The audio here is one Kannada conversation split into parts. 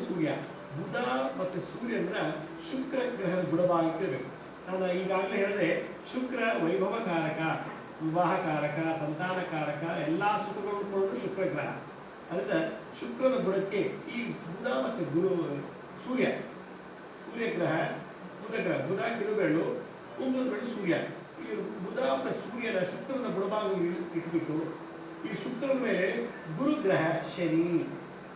ಸೂರ್ಯ. ಬುಧ ಮತ್ತು ಸೂರ್ಯನ ಶುಕ್ರ ಗ್ರಹದ ಗುಣಭಾಗಕ್ಕೆ ಇರಬೇಕು. ನಾನು ಈಗಾಗಲೇ ಹೇಳಿದೆ, ಶುಕ್ರ ವೈಭವಕಾರಕ, ವಿವಾಹಕಾರಕ, ಸಂತಾನಕಾರಕ, ಎಲ್ಲ ಸುಖಗಳನ್ನು ಕೊಡೋದು ಶುಕ್ರ ಗ್ರಹ. ಅದರಿಂದ ಶುಕ್ರನ ಗುಣಕ್ಕೆ ಈ ಬುಧ ಮತ್ತು ಸೂರ್ಯ ಗ್ರಹ, ಬುಧ ಗ್ರಹ, ಬುಧ ಕಿರುಬೆರಳು, ಉಂಗುರದ ಬೆರಳು ಸೂರ್ಯ. ಈ ಬುಧ ಪ್ಲಸ್ ಸೂರ್ಯನ ಶುಕ್ರನ ಗುಣಭಾಗ ಇಟ್ಬಿಟ್ಟು ಈ ಶುಕ್ರನ ಮೇಲೆ ಗುರುಗ್ರಹ ಶನಿ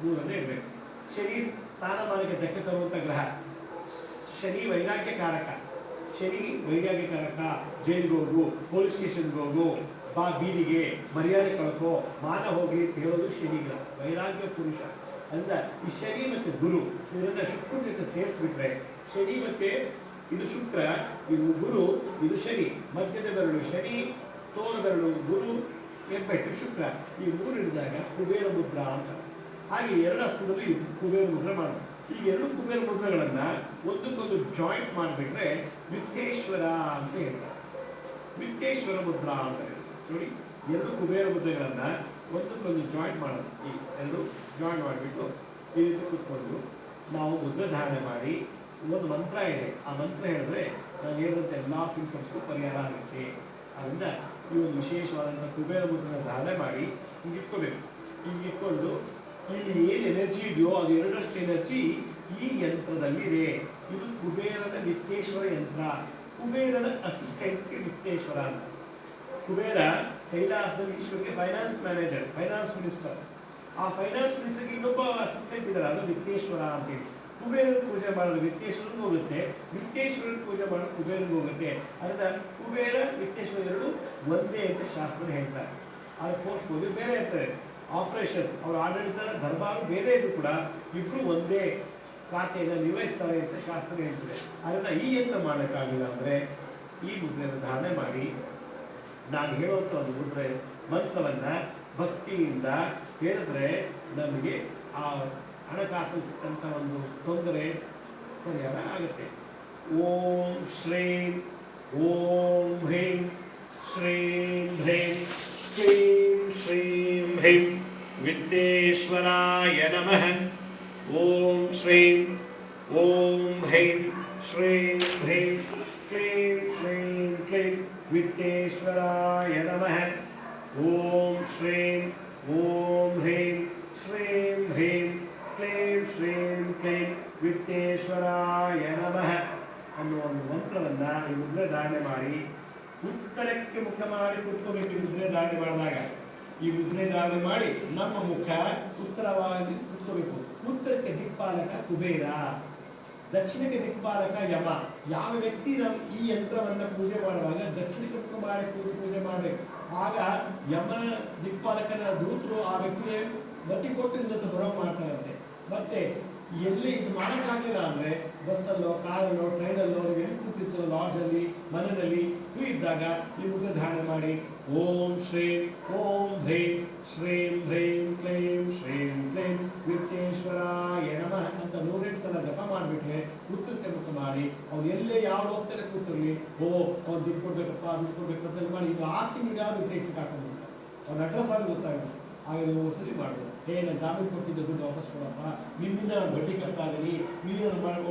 ಮೂರನ್ನು ಇಡಬೇಕು. ಶನಿ ಸ್ಥಾನಮಾನಕ್ಕೆ ಧಕ್ಕೆ ತರುವಂಥ ಗ್ರಹ. ಶನಿ ವೈರಾಗ್ಯಕಾರಕ. ಶನಿ ವೈರಾಗ್ಯಕಾರಕ. ಜೈಲಿಗೆ ಹೋಗು, ಪೊಲೀಸ್ ಸ್ಟೇಷನ್ಗೆ ಹೋಗು, ಬಾ ಬೀದಿಗೆ, ಮರ್ಯಾದೆ ಕಳ್ಕೋ, ಮಾನ ಹೋಗ್ಲಿ ಅಂತ ಹೇಳೋದು ಶನಿ ಗ್ರಹ, ವೈರಾಗ್ಯ ಪುರುಷ. ಅಂದ್ರೆ ಈ ಶನಿ ಮತ್ತು ಗುರು ಇವರನ್ನ ಶುಕ್ರ ಜೊತೆ ಸೇರಿಸ್ಬಿಟ್ರೆ, ಶನಿ ಮತ್ತೆ ಇದು ಶುಕ್ರ, ಇದು ಗುರು, ಇದು ಶನಿ, ಮಧ್ಯದ ಬೆರಳು ಶನಿ, ತೋರು ಬೆರಳು ಗುರು, ಹೆಬ್ಬೆಟ್ಟು ಶುಕ್ರ, ಈ ಮೂರು ಹಿಡಿದಾಗ ಕುಬೇರ ಮುದ್ರಾ ಅಂತ. ಹಾಗೆ ಎರಡು ಹಸ್ತದಲ್ಲಿ ಕುಬೇರ ಮುದ್ರೆ ಮಾಡೋದು. ಈ ಎರಡು ಕುಬೇರ ಮುದ್ರೆಗಳನ್ನ ಒಂದಕ್ಕೊಂದು ಜಾಯಿಂಟ್ ಮಾಡಿಬಿಟ್ರೆ ವಿತ್ತೇಶ್ವರ ಅಂತ ಹೇಳ್ತಾರೆ. ವಿತ್ತೇಶ್ವರ ಮುದ್ರಾ ಅಂತ ನೋಡಿ, ಎರಡು ಕುಬೇರ ಮುದ್ರೆಗಳನ್ನ ಒಂದಕ್ಕೊಂದು ಜಾಯಿಂಟ್ ಮಾಡೋದು. ಈ ಎರಡು ಜಾಯಿಂಟ್ ಮಾಡಿಬಿಟ್ಟು ಈ ರೀತಿ ಕೂತ್ಕೊಂಡು ನಾವು ಮುದ್ರೆ ಧಾರಣೆ ಮಾಡಿ, ಒಂದು ಮಂತ್ರ ಇದೆ, ಆ ಮಂತ್ರ ಹೇಳಿದ್ರೆ ನಾನು ಹೇಳಿದಂಥ ಎಲ್ಲ ಸಿಂಪ್ಟಮ್ಸ್ಗೂ ಪರಿಹಾರ ಆಗುತ್ತೆ. ಅದರಿಂದ ಈ ಒಂದು ವಿಶೇಷವಾದಂಥ ಕುಬೇರ ಮುದ್ರೆನ ಧಾರಣೆ ಮಾಡಿ ಹಿಂಗೆ ಇಟ್ಕೋಬೇಕು. ಹಿಂಗೆ ಇಟ್ಕೊಂಡು ಇಲ್ಲಿ ಏನು ಎನರ್ಜಿ ಇದೆಯೋ ಅದು ಎರಡರಷ್ಟು ಎನರ್ಜಿ ಈ ಯಂತ್ರದಲ್ಲಿದೆ. ಇದು ಕುಬೇರನ ವಿತ್ತೇಶ್ವರ ಯಂತ್ರ. ಕುಬೇರನ ಅಸಿಸ್ಟೆಂಟ್ಗೆ ವಿತ್ತೇಶ್ವರ ಅಂತ. ಕುಬೇರ ಕೈಲಾಸದಲ್ಲಿ ಈಶ್ವರಿಗೆ ಫೈನಾನ್ಸ್ ಮ್ಯಾನೇಜರ್, ಫೈನಾನ್ಸ್ ಮಿನಿಸ್ಟರ್. ಆ ಫೈನಾನ್ಸ್ ಮಿನಿಸ್ಟರ್ಗೆ ಇನ್ನೊಬ್ಬ ಅಸಿಸ್ಟೆಂಟ್ ಇದ್ದಾರೆ, ಅದು ವಿತ್ತೇಶ್ವರ ಅಂತೇಳಿ. ಕುಬೇರನ ಪೂಜೆ ಮಾಡೋದು ವಿತ್ತೇಶ್ವರನಿಗೆ ಹೋಗುತ್ತೆ, ವಿತ್ತೇಶ್ವರನ ಪೂಜೆ ಮಾಡೋದು ಕುಬೇರನಿಗೆ ಹೋಗುತ್ತೆ. ಅದರಿಂದ ಕುಬೇರ ವಿತ್ತೇಶ್ವರ ಎರಡು ಒಂದೇ ಅಂತ ಶಾಸ್ತ್ರ ಹೇಳ್ತಾರೆ. ಅದು ಪೋರ್ಟ್ಫೋಲಿಯೋ ಬೇರೆ ಇರ್ತಾರೆ. ಆಪರೇಷನ್ಸ್ ಅವರ ಆಡಳಿತ ದರ್ಬಾರು ಬೇರೆ ಇದ್ರು ಕೂಡ ಇಬ್ರು ಒಂದೇ ಖಾತೆಯನ್ನು ನಿರ್ವಹಿಸ್ತಾರೆ ಅಂತ ಶಾಸ್ತ್ರ ಹೇಳ್ತದೆ. ಅದರಿಂದ ಈ ಯಂತ್ರ ಮಾಡೋಕ್ಕಾಗಲಿಲ್ಲ ಅಂದರೆ ಈ ಮುದ್ರೆಯನ್ನು ಧಾರಣೆ ಮಾಡಿ ನಾನು ಹೇಳುವಂಥ ಒಂದು ಮುದ್ರೆ ಮಂತ್ರವನ್ನು ಭಕ್ತಿಯಿಂದ ಹೇಳಿದ್ರೆ ನಮಗೆ ಆ ಹಣಕಾಸು ಸಿಕ್ಕಂಥ ಒಂದು ತೊಂದರೆ ಪರಿಹಾರ ಆಗುತ್ತೆ. ಓಂ ಶ್ರೀಂ ಓಂ ಹ್ರೀಂ ಶ್ರೀಂ ಹ್ರೀಂ ಕ್ಲೀಂ ಶ್ರೀಂ ಹ್ರೀಂ ವಿತ್ತೇಶ್ವರಾಯ ನಮಃ. ಓಂ ಶ್ರೀಂ ಓಂ ಹ್ರೀಂ ಶ್ರೀಂ ಹ್ರೀಂ ಕ್ಲೀಂ ಶ್ರೀಂ ಕ್ಲೀಂ ವಿತ್ತೇಶ್ವರಾಯ ನಮಃ. ಓಂ ಶ್ರೀಂ ಓಂ ಹ್ರೀಂ ಶ್ರೀಂ ಹ್ರೀಂ ಕ್ಲೀಂ ಶ್ರೀಂ ಕ್ಲೀಂ ವಿತ್ತೇಶ್ವರಾಯ ನಮಃ ಅನ್ನುವ ಒಂದು ಮಂತ್ರವನ್ನು ಈ ಮುದ್ರೆ ಧಾರಣೆ ಮಾಡಿ ಉತ್ತರಕ್ಕೆ ಮುಖ ಮಾಡಿ ಕೂತ್ಕೋಬೇಕು. ಈ ಮುದ್ರೆ ಧಾರಣೆ ಮಾಡಿದಾಗ ಈ ಮುದ್ರೆ ಧಾರಣೆ ಮಾಡಿ ನಮ್ಮ ಮುಖ ಉತ್ತರವಾಗಿ ಕೂತ್ಕೋಬೇಕು. ಉತ್ತರಕ್ಕೆ ದಿಕ್ಪಾಲಕ ಕುಬೇರ, ದಕ್ಷಿಣಕ್ಕೆ ದಿಕ್ಪಾಲಕ ಯಮ. ಯಾವ ವ್ಯಕ್ತಿ ನಾವು ಈ ಯಂತ್ರವನ್ನು ಪೂಜೆ ಮಾಡುವಾಗ ದಕ್ಷಿಣಕ್ಕೆ ಮುಖ ಮಾಡಿ ಪೂಜೆ ಮಾಡಬೇಕು. ಆಗ ಯಮನ ದಿಕ್ಪಾಲಕನ ದೂತರು ಆ ವ್ಯಕ್ತಿಗೆ ಮತಿ ಕೊಟ್ಟು ಹೊರ ಮಾಡ್ತಾರಂತೆ. ಮತ್ತೆ ಎಲ್ಲಿ ಇದು ಮಾಡೋಕ್ಕಾಗಲಿಲ್ಲ ಅಂದರೆ ಬಸ್ಸಲ್ಲೋ, ಕಾರಲ್ಲೋ, ಟ್ರೈನಲ್ಲೋ, ಎಲ್ಲಿ ಕೂತಿರ್ತಾರೋ, ಲಾಡ್ಜಲ್ಲಿ, ಮನೆಯಲ್ಲಿ ಫ್ರೀ ಇದ್ದಾಗ ಈ ಮುದ್ರೆ ಧಾರಣೆ ಮಾಡಿ ಓಂ ಶ್ರೀಂ ಓಂ ಹ್ರೀಂ ಶ್ರೀಂ ಹ್ರೀಂ ಕ್ಲೀಂ ಶ್ರೀಂ ಕ್ಲೀಂ ವಿತ್ತೇಶ್ವರಾಯ ನಮಃ ಅಂತ 108 ಸಲ ಜಪ ಮಾಡಿಬಿಟ್ರೆ ಉತ್ತರಕ್ಕೆ ಮುಖ ಮಾಡಿ ಅವ್ನು ಎಲ್ಲೇ ಯಾವ ಹೋಗ್ತಾರೆ ಕೂತಿರಲಿ, ಅವ್ನು ದುಡ್ಡು ಕೊಡ್ಬೇಕಪ್ಪ, ದುಡ್ಡು ಕೊಡ್ಬೇಕು ಅಂತ ಮಾಡಿ ಈಗ 6 ತಿಂಗಳಿಗಾದ್ರು ವಿತ್ತೇಶಕ್ಕೆ ಹಾಕೊಂಡ್ಬಿಡ್ತಾರೆ. ಅವ್ನ ಅಡ್ರೆಸ್ ಆಗಿ ಗೊತ್ತಾಗುತ್ತೆ. ಆಗ ನೀವು ಸರಿ ಮಾಡ್ಬೋದು. ನಾನು ಜಾಮೀನು ಕೊಟ್ಟಿದ್ದ ದುಡ್ಡು ವಾಪಸ್ ಕೊಡಪ್ಪ, ನಿಮ್ಮಿಂದ ನಾನು ಬಡ್ಡಿ ಕಟ್ತಾ ಇದ್ದೀನಿ, ನೀನು ಮಾಡಿ